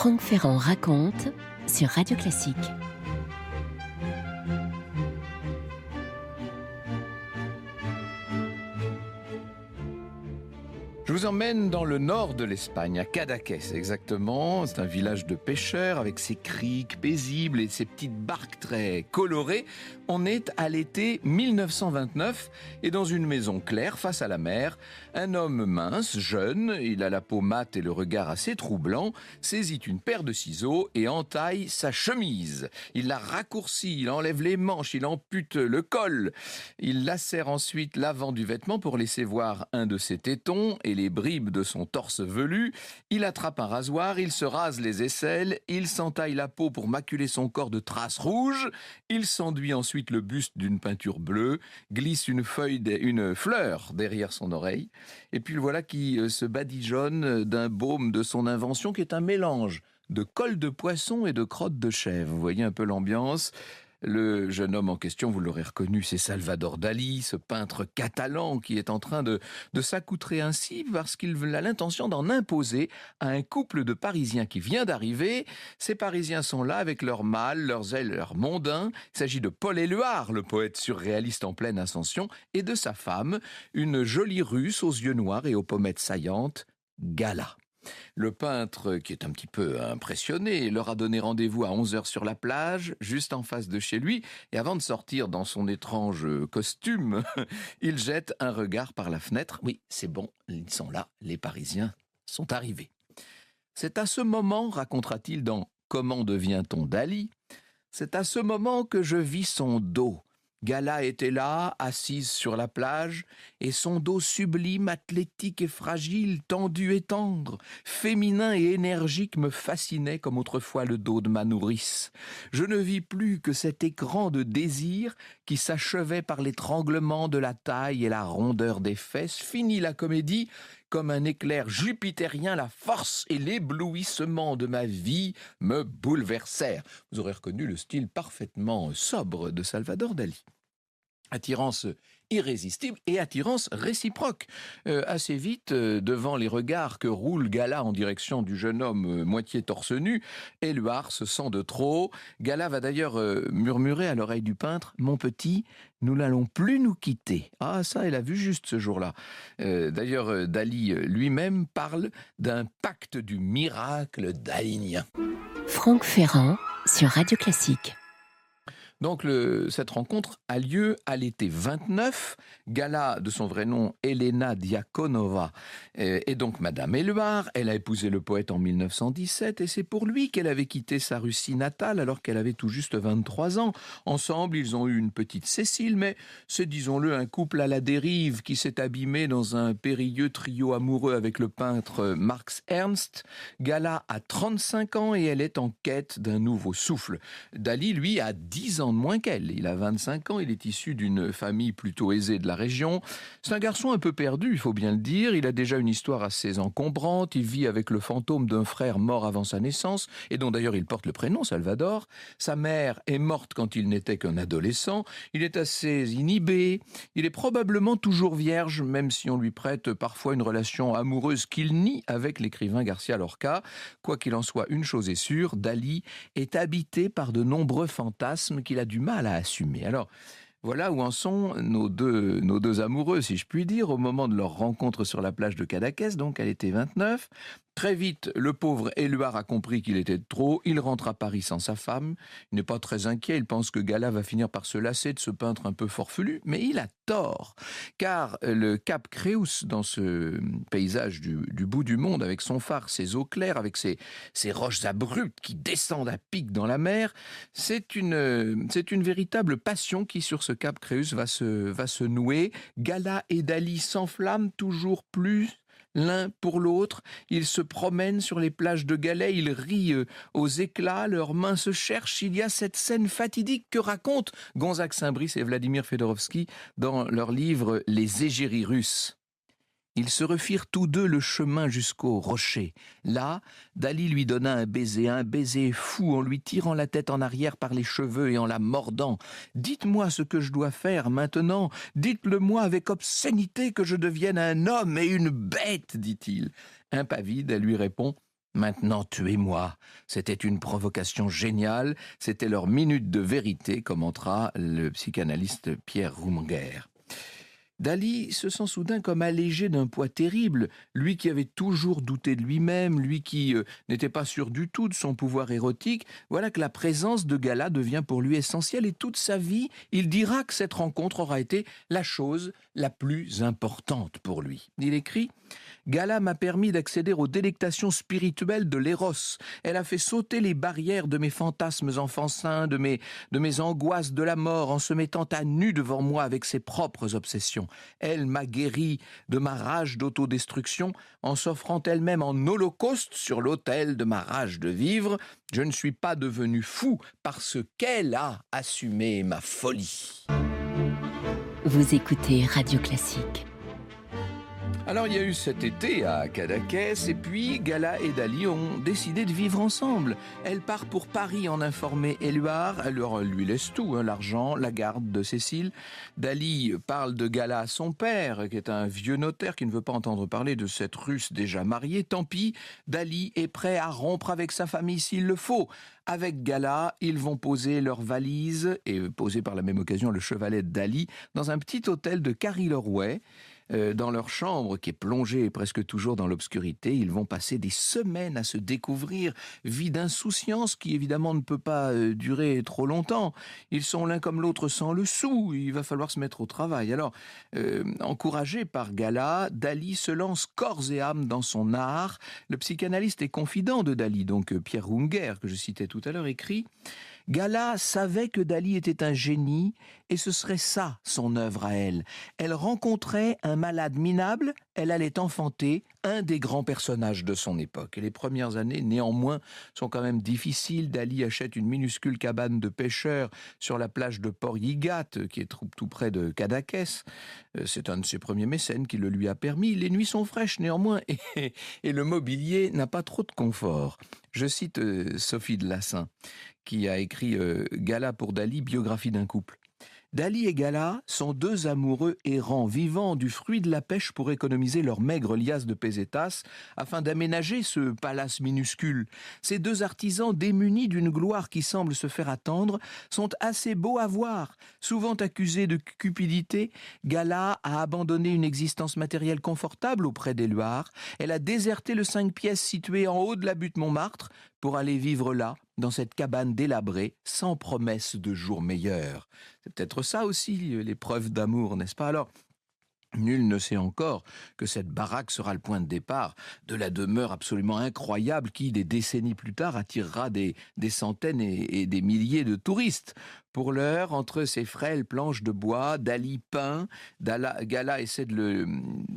Franck Ferrand raconte sur Radio Classique. Je vous emmène dans le nord de l'Espagne, à Cadaqués exactement. C'est un village de pêcheurs avec ses criques paisibles et ses petites barques très colorées. On est à l'été 1929 et dans une maison claire face à la mer, un homme mince, jeune, il a la peau mate et le regard assez troublant, saisit une paire de ciseaux et entaille sa chemise. Il la raccourcit, il enlève les manches, il ampute le col. Il lacère ensuite l'avant du vêtement pour laisser voir un de ses tétons et les bribes de son torse velu. Il attrape un rasoir, il se rase les aisselles, il s'entaille la peau pour maculer son corps de traces rouges, il s'enduit ensuite le buste d'une peinture bleue, glisse une fleur derrière son oreille, et puis le voilà qui se badigeonne d'un baume de son invention qui est un mélange de colle de poisson et de crotte de chèvre. Vous voyez un peu l'ambiance. Le jeune homme en question, vous l'aurez reconnu, c'est Salvador Dalí, ce peintre catalan qui est en train de s'accoutrer ainsi parce qu'il a l'intention d'en imposer à un couple de Parisiens qui vient d'arriver. Ces Parisiens sont là avec leurs mâles, leurs ailes, leurs mondains. Il s'agit de Paul Éluard, le poète surréaliste en pleine ascension, et de sa femme, une jolie Russe aux yeux noirs et aux pommettes saillantes, Gala. Le peintre, qui est un petit peu impressionné, leur a donné rendez-vous à 11h sur la plage, juste en face de chez lui, et avant de sortir dans son étrange costume, il jette un regard par la fenêtre. Oui, c'est bon, ils sont là, les Parisiens sont arrivés. C'est à ce moment, racontera-t-il dans Comment devient-on Dalí, c'est à ce moment que je vis son dos. Gala était là, assise sur la plage, et son dos sublime, athlétique et fragile, tendu et tendre, féminin et énergique me fascinait comme autrefois le dos de ma nourrice. Je ne vis plus que cet écran de désir qui s'achevait par l'étranglement de la taille et la rondeur des fesses. Fini la comédie, comme un éclair jupitérien, la force et l'éblouissement de ma vie me bouleversèrent. Vous aurez reconnu le style parfaitement sobre de Salvador Dalí. Attirance irrésistible et attirance réciproque. Assez vite, devant les regards que roule Gala en direction du jeune homme moitié torse nu, Éluard se sent de trop. Gala va d'ailleurs murmurer à l'oreille du peintre « Mon petit, nous n'allons plus nous quitter ». Ah, ça, elle a vu juste ce jour-là. D'ailleurs, Dalí lui-même parle d'un pacte du miracle dalinien. Franck Ferrand sur Radio Classique. Donc cette rencontre a lieu à l'été 29. Gala, de son vrai nom Elena Diakonova, est donc Madame Éluard. Elle a épousé le poète en 1917 et c'est pour lui qu'elle avait quitté sa Russie natale alors qu'elle avait tout juste 23 ans. Ensemble, ils ont eu une petite Cécile, mais c'est, disons-le, un couple à la dérive qui s'est abîmé dans un périlleux trio amoureux avec le peintre Marx Ernst. Gala a 35 ans et elle est en quête d'un nouveau souffle. Dalí, lui, a 10 ans de moins qu'elle. Il a 25 ans, il est issu d'une famille plutôt aisée de la région. C'est un garçon un peu perdu, il faut bien le dire. Il a déjà une histoire assez encombrante. Il vit avec le fantôme d'un frère mort avant sa naissance, et dont d'ailleurs il porte le prénom, Salvador. Sa mère est morte quand il n'était qu'un adolescent. Il est assez inhibé. Il est probablement toujours vierge, même si on lui prête parfois une relation amoureuse qu'il nie avec l'écrivain Garcia Lorca. Quoi qu'il en soit, une chose est sûre, Dalí est habité par de nombreux fantasmes qu'il a du mal à assumer. Alors, voilà où en sont nos deux amoureux, si je puis dire, au moment de leur rencontre sur la plage de Cadaqués, donc à l'été 29. Très vite, le pauvre Éluard a compris qu'il était de trop. Il rentre à Paris sans sa femme. Il n'est pas très inquiet. Il pense que Gala va finir par se lasser de ce peintre un peu forfelu. Mais il a tort. Car le cap Créus, dans ce paysage du bout du monde, avec son phare, ses eaux claires, avec ses roches abruptes qui descendent à pic dans la mer, c'est une véritable passion qui, sur ce cap Créus, va se nouer. Gala et Dalí s'enflamment toujours plus l'un pour l'autre. Ils se promènent sur les plages de galets, ils rient aux éclats, leurs mains se cherchent. Il y a cette scène fatidique que racontent Gonzague Saint-Brice et Vladimir Fedorovski dans leur livre « Les égéries russes ». Ils se refirent tous deux le chemin jusqu'au rocher. Là, Dalí lui donna un baiser fou en lui tirant la tête en arrière par les cheveux et en la mordant. « Dites-moi ce que je dois faire maintenant, dites-le-moi avec obscénité que je devienne un homme et une bête, dit-il. » Impavide, elle lui répond Maintenant, tuez-moi. C'était une provocation géniale. C'était leur minute de vérité, commentera le psychanalyste Pierre Rumger. Dali se sent soudain comme allégé d'un poids terrible, lui qui avait toujours douté de lui-même, lui qui n'était pas sûr du tout de son pouvoir érotique. Voilà que la présence de Gala devient pour lui essentielle et toute sa vie, il dira que cette rencontre aura été la chose la plus importante pour lui. Il écrit « Gala m'a permis d'accéder aux délectations spirituelles de l'éros. Elle a fait sauter les barrières de mes fantasmes enfantsins, de mes angoisses de la mort en se mettant à nu devant moi avec ses propres obsessions. Elle m'a guéri de ma rage d'autodestruction en s'offrant elle-même en holocauste sur l'autel de ma rage de vivre. Je ne suis pas devenu fou parce qu'elle a assumé ma folie. » Vous écoutez Radio Classique. Alors il y a eu cet été à Cadaqués et puis Gala et Dali ont décidé de vivre ensemble. Elle part pour Paris en informer Éluard, elle lui laisse tout, l'argent, la garde de Cécile. Dali parle de Gala à son père, qui est un vieux notaire qui ne veut pas entendre parler de cette Russe déjà mariée. Tant pis, Dali est prêt à rompre avec sa famille s'il le faut. Avec Gala, ils vont poser leurs valises et poser par la même occasion le chevalet de Dali dans un petit hôtel de Carry-le-Rouet. Dans leur chambre, qui est plongée presque toujours dans l'obscurité, ils vont passer des semaines à se découvrir, vie d'insouciance qui évidemment ne peut pas durer trop longtemps. Ils sont l'un comme l'autre sans le sou, il va falloir se mettre au travail. Alors, encouragé par Gala, Dali se lance corps et âme dans son art. Le psychanalyste et confident de Dali, donc Pierre Rumger, que je citais tout à l'heure, écrit « Gala savait que Dali était un génie et ce serait ça son œuvre à elle. Elle rencontrait un malade minable, elle allait enfanter un des grands personnages de son époque. Et les premières années, néanmoins, sont quand même difficiles. Dali achète une minuscule cabane de pêcheurs sur la plage de Port Yigat, qui est tout près de Cadaqués. C'est un de ses premiers mécènes qui le lui a permis. Les nuits sont fraîches néanmoins et le mobilier n'a pas trop de confort. Je cite Sophie de Lassin, qui a écrit Gala pour Dali, biographie d'un couple. Dali et Gala sont deux amoureux errants, vivant du fruit de la pêche pour économiser leur maigre liasse de pesetas afin d'aménager ce palace minuscule. Ces deux artisans démunis d'une gloire qui semble se faire attendre sont assez beaux à voir. Souvent accusés de cupidité, Gala a abandonné une existence matérielle confortable auprès d'Éluard. Elle a déserté le 5 pièces situé en haut de la butte Montmartre pour aller vivre là, dans cette cabane délabrée, sans promesse de jours meilleurs. C'est peut-être ça aussi, les preuves d'amour, n'est-ce pas? Alors, nul ne sait encore que cette baraque sera le point de départ de la demeure absolument incroyable qui, des décennies plus tard, attirera des centaines et des milliers de touristes. Pour l'heure, entre ces frêles planches de bois, Dali peint, Gala essaie de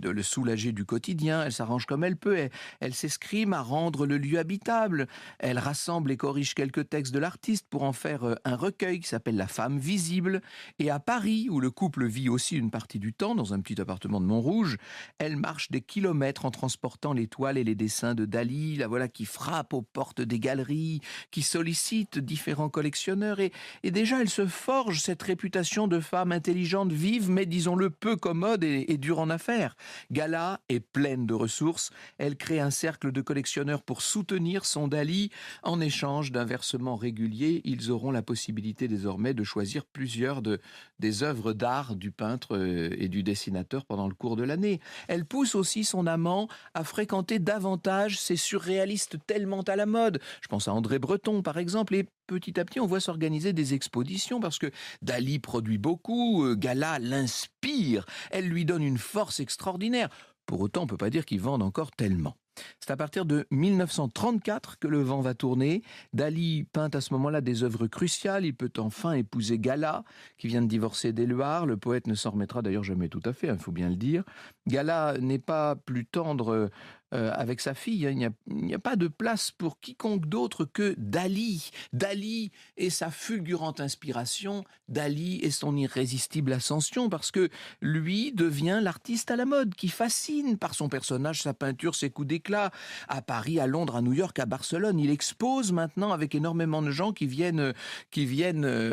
le soulager du quotidien, elle s'arrange comme elle peut, elle s'escrime à rendre le lieu habitable, elle rassemble et corrige quelques textes de l'artiste pour en faire un recueil qui s'appelle La femme visible. Et à Paris, où le couple vit aussi une partie du temps, dans un petit appartement de Montrouge, elle marche des kilomètres en transportant les toiles et les dessins de Dali, la voilà qui frappe aux portes des galeries, qui sollicite différents collectionneurs et déjà elle se forge cette réputation de femme intelligente, vive, mais disons-le peu commode et dure en affaires. Gala est pleine de ressources. Elle crée un cercle de collectionneurs pour soutenir son Dali. En échange d'un versement régulier, ils auront la possibilité désormais de choisir plusieurs des œuvres d'art du peintre et du dessinateur pendant le cours de l'année. Elle pousse aussi son amant à fréquenter davantage ces surréalistes tellement à la mode. Je pense à André Breton, par exemple, et petit à petit, on voit s'organiser des expositions parce que Dali produit beaucoup, Gala l'inspire, elle lui donne une force extraordinaire. Pour autant, on ne peut pas dire qu'ils vendent encore tellement. C'est à partir de 1934 que le vent va tourner. Dali peint à ce moment-là des œuvres cruciales. Il peut enfin épouser Gala, qui vient de divorcer d'Éluard. Le poète ne s'en remettra d'ailleurs jamais tout à fait, il faut bien le dire. Gala n'est pas plus tendre avec sa fille. Il n'y a pas de place pour quiconque d'autre que Dali. Dali est sa fulgurante inspiration. Dali est son irrésistible ascension parce que lui devient l'artiste à la mode qui fascine par son personnage, sa peinture, ses coups d'éclat. éclat à Paris, à Londres, à New York, à Barcelone. Il expose maintenant avec énormément de gens qui viennent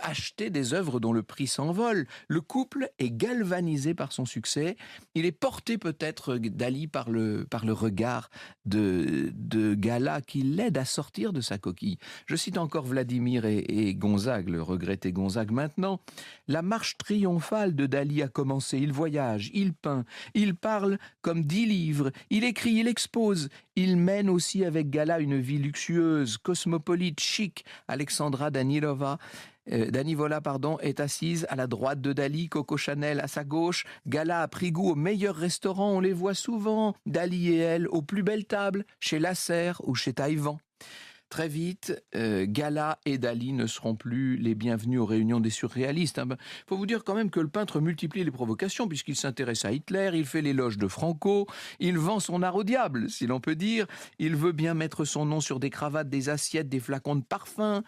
acheter des œuvres dont le prix s'envole. Le couple est galvanisé par son succès. Il est porté peut-être, Dali, par le regard de Gala qui l'aide à sortir de sa coquille. Je cite encore Vladimir et Gonzague, le regretté Gonzague. Maintenant, la marche triomphale de Dali a commencé. Il voyage, il peint, il parle comme 10 livres, il écrit, il expose. Il mène aussi avec Gala une vie luxueuse, cosmopolite, chic. Alexandra Danivola est assise à la droite de Dali, Coco Chanel à sa gauche. Gala a pris goût aux meilleurs restaurants, on les voit souvent. Dali et elle aux plus belles tables, chez Lasserre ou chez Taïwan. Très vite, Gala et Dali ne seront plus les bienvenus aux réunions des surréalistes. Il faut vous dire quand même que le peintre multiplie les provocations puisqu'il s'intéresse à Hitler, il fait l'éloge de Franco, il vend son art au diable, si l'on peut dire. Il veut bien mettre son nom sur des cravates, des assiettes, des flacons de parfum,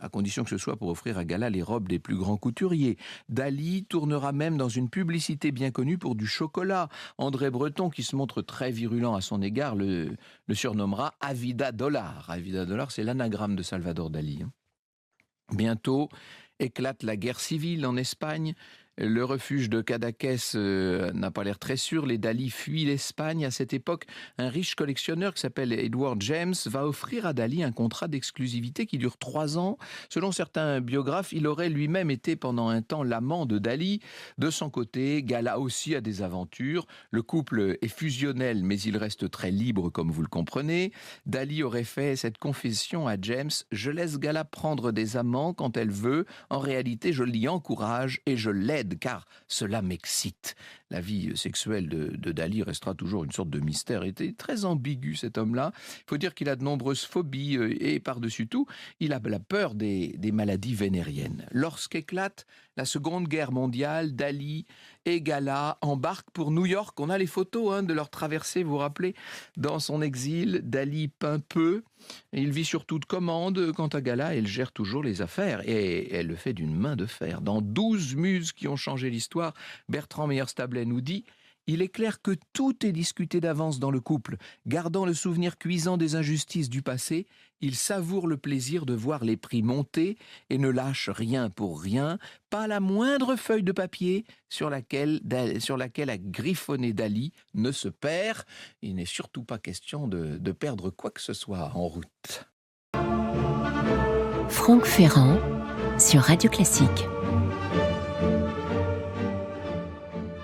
à condition que ce soit pour offrir à Gala les robes des plus grands couturiers. Dali tournera même dans une publicité bien connue pour du chocolat. André Breton, qui se montre très virulent à son égard, le surnommera Avida Dollar. Avida Dollar, c'est l'anagramme de Salvador Dali. Bientôt éclate la guerre civile en Espagne. Le refuge de Cadaqués n'a pas l'air très sûr. Les Dali fuient l'Espagne. À cette époque, un riche collectionneur qui s'appelle Edward James va offrir à Dali un contrat d'exclusivité qui dure 3 ans. Selon certains biographes, il aurait lui-même été pendant un temps l'amant de Dali. De son côté, Gala aussi a des aventures. Le couple est fusionnel, mais il reste très libre, comme vous le comprenez. Dali aurait fait cette confession à James: « Je laisse Gala prendre des amants quand elle veut. En réalité, je l'y encourage et je l'aide, car cela m'excite. » La vie sexuelle de Dali restera toujours une sorte de mystère. Il était très ambigu, cet homme-là. Il faut dire qu'il a de nombreuses phobies et par-dessus tout, il a la peur des maladies vénériennes. Lorsqu'éclate la Seconde Guerre mondiale, Dali et Gala embarquent pour New York. On a les photos de leur traversée, vous vous rappelez, dans son exil. Dali peint peu, il vit surtout de commande. Quant à Gala, elle gère toujours les affaires et elle le fait d'une main de fer. Dans 12 muses qui ont changé l'histoire, Bertrand Meyer-Stablet nous dit: il est clair que tout est discuté d'avance dans le couple. Gardant le souvenir cuisant des injustices du passé, il savoure le plaisir de voir les prix monter et ne lâche rien pour rien, pas la moindre feuille de papier sur laquelle a griffonné Dali ne se perd. Il n'est surtout pas question de perdre quoi que ce soit en route. Franck Ferrand sur Radio Classique.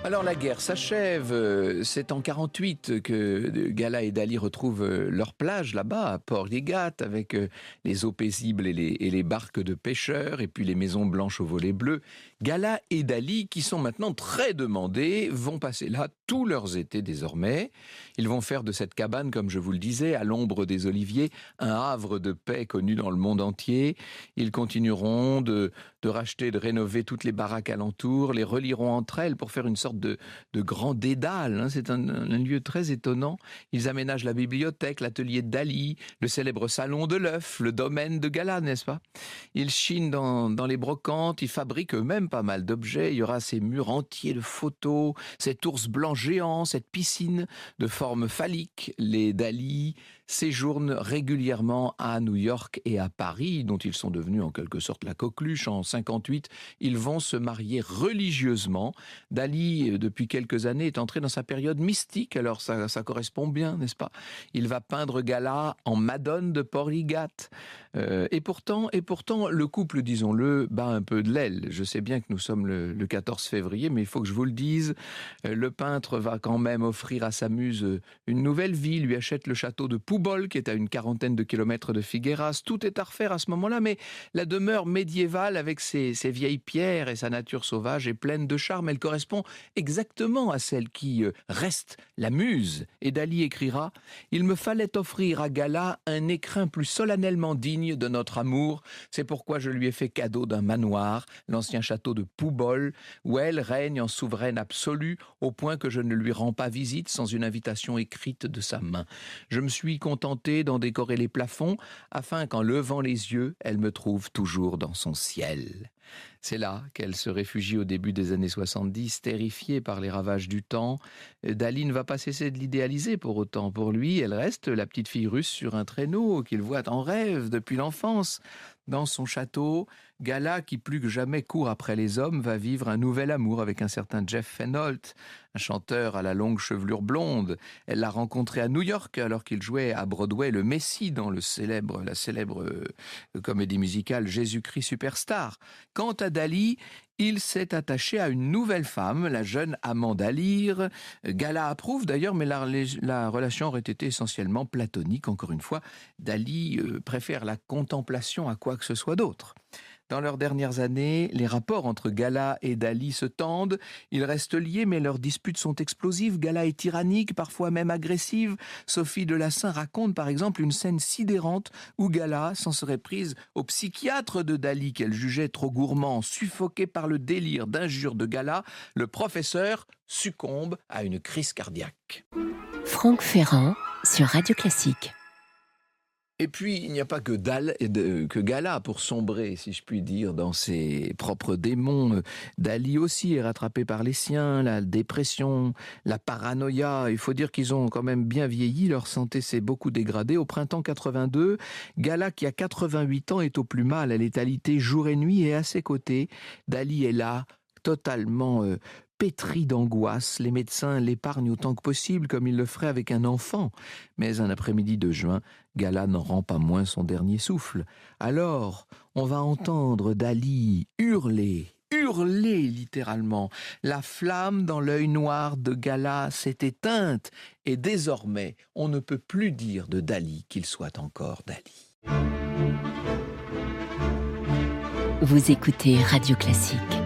Alors la guerre s'achève, c'est en 48 que Gala et Dali retrouvent leur plage là-bas à Port-Ligat avec les eaux paisibles et les barques de pêcheurs et puis les maisons blanches aux volets bleus. Gala et Dali, qui sont maintenant très demandés, vont passer là tous leurs étés désormais. Ils vont faire de cette cabane, comme je vous le disais, à l'ombre des oliviers, un havre de paix connu dans le monde entier. Ils continueront de racheter, de rénover toutes les baraques alentours, les relieront entre elles pour faire une sorte de grand dédale. C'est un lieu très étonnant. Ils aménagent la bibliothèque, l'atelier de Dali, le célèbre salon de l'œuf, le domaine de Gala, n'est-ce pas? Ils chinent dans les brocantes, ils fabriquent eux-mêmes pas mal d'objets. Il y aura ces murs entiers de photos, cet ours blanc géant, cette piscine de forme phallique. Les Dali séjournent régulièrement à New York et à Paris, dont ils sont devenus en quelque sorte la coqueluche. En 58, ils vont se marier religieusement. Dali, depuis quelques années, est entré dans sa période mystique, alors ça correspond bien, n'est-ce pas? Il va peindre Gala en Madone de Port-Ligat. Et pourtant, le couple, disons-le, bat un peu de l'aile. Je sais bien que nous sommes le 14 février, mais il faut que je vous le dise. Le peintre va quand même offrir à sa muse une nouvelle vie, lui achète le château de Poubol, qui est à une 40aine de kilomètres de Figueras. Tout est à refaire à ce moment-là, mais la demeure médiévale, avec ses vieilles pierres et sa nature sauvage, est pleine de charme. Elle correspond exactement à celle qui reste la muse. Et Dali écrira: « Il me fallait offrir à Gala un écrin plus solennellement digne de notre amour. C'est pourquoi je lui ai fait cadeau d'un manoir, l'ancien château de Poubol, où elle règne en souveraine absolue, au point que je ne lui rends pas visite sans une invitation écrite de sa main. Je me suis contenté d'en décorer les plafonds, afin qu'en levant les yeux, elle me trouve toujours dans son ciel. » C'est là qu'elle se réfugie au début des années 70, terrifiée par les ravages du temps. Dali ne va pas cesser de l'idéaliser pour autant. Pour lui, elle reste la petite fille russe sur un traîneau qu'il voit en rêve depuis l'enfance. Dans son château, Gala, qui plus que jamais court après les hommes, va vivre un nouvel amour avec un certain Jeff Fenholt, un chanteur à la longue chevelure blonde. Elle l'a rencontré à New York alors qu'il jouait à Broadway le Messie dans la célèbre comédie musicale Jésus-Christ Superstar. Quant à Dali, il s'est attaché à une nouvelle femme, la jeune Amanda Lear. Gala approuve d'ailleurs, mais la relation aurait été essentiellement platonique. Encore une fois, Dali préfère la contemplation à quoi que ce soit d'autre. Dans leurs dernières années, les rapports entre Gala et Dali se tendent. Ils restent liés, mais leurs disputes sont explosives. Gala est tyrannique, parfois même agressive. Sophie Delassin raconte par exemple une scène sidérante où Gala s'en serait prise au psychiatre de Dali qu'elle jugeait trop gourmand. Suffoqué par le délire d'injures de Gala, le professeur succombe à une crise cardiaque. Franck Ferrand sur Radio Classique. Et puis, il n'y a pas que Gala pour sombrer, si je puis dire, dans ses propres démons. Dali aussi est rattrapé par les siens, la dépression, la paranoïa. Il faut dire qu'ils ont quand même bien vieilli, leur santé s'est beaucoup dégradée. Au printemps 82, Gala, qui a 88 ans, est au plus mal. Elle est alitée jour et nuit et à ses côtés, Dali est là, totalement pétri d'angoisse. Les médecins l'épargnent autant que possible, comme ils le feraient avec un enfant. Mais un après-midi de juin, Gala n'en rend pas moins son dernier souffle. Alors, on va entendre Dali hurler littéralement. La flamme dans l'œil noir de Gala s'est éteinte et désormais, on ne peut plus dire de Dali qu'il soit encore Dali. Vous écoutez Radio Classique.